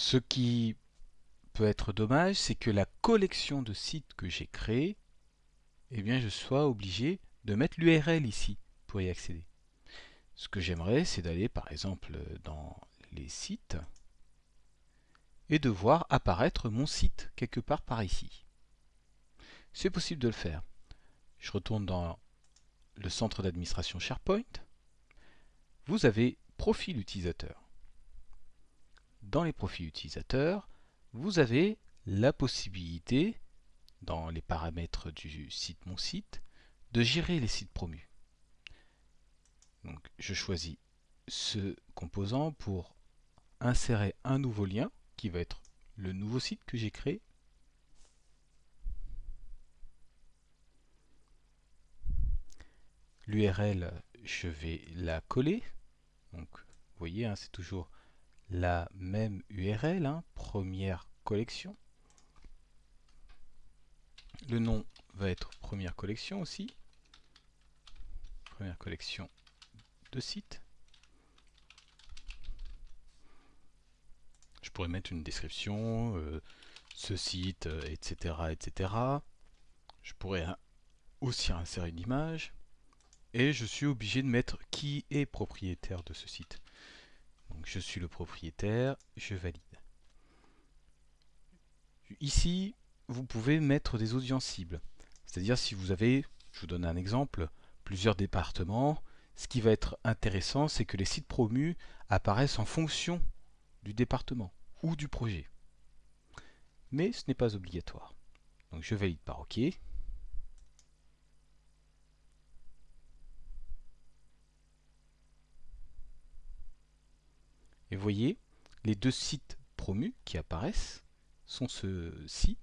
Ce qui peut être dommage, c'est que la collection de sites que j'ai créée, eh bien, je sois obligé de mettre l'URL ici pour y accéder. Ce que j'aimerais, c'est d'aller par exemple dans les sites et de voir apparaître mon site quelque part par ici. C'est possible de le faire. Je retourne dans le centre d'administration SharePoint. Vous avez profil utilisateur. Dans les profils utilisateurs, vous avez la possibilité, dans les paramètres du site Mon site, de gérer les sites promus. Donc, je choisis ce composant pour insérer un nouveau lien qui va être le nouveau site que j'ai créé. L'URL, je vais la coller. Donc, vous voyez, c'est toujours la même URL, première collection. Le nom va être première collection aussi. Première collection de sites. Je pourrais mettre une description, ce site, etc., etc. Je pourrais aussi insérer une image. Et je suis obligé de mettre qui est propriétaire de ce site. Donc je suis le propriétaire, je valide. Ici, vous pouvez mettre des audiences cibles. C'est-à-dire si vous avez, je vous donne un exemple, plusieurs départements, ce qui va être intéressant, c'est que les sites promus apparaissent en fonction du département ou du projet. Mais ce n'est pas obligatoire. Donc je valide par OK. Et vous voyez, les deux sites promus qui apparaissent sont ceux-ci.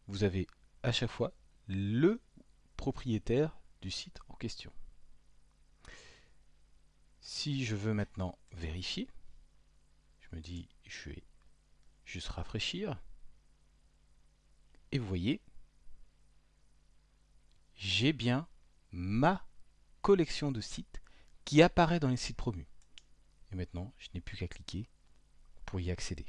Vous avez à chaque fois le propriétaire du site en question. Si je veux maintenant vérifier, je me dis, je vais juste rafraîchir. Et vous voyez, j'ai bien ma collection de sites qui apparaît dans les sites promus. Et maintenant, je n'ai plus qu'à cliquer pour y accéder.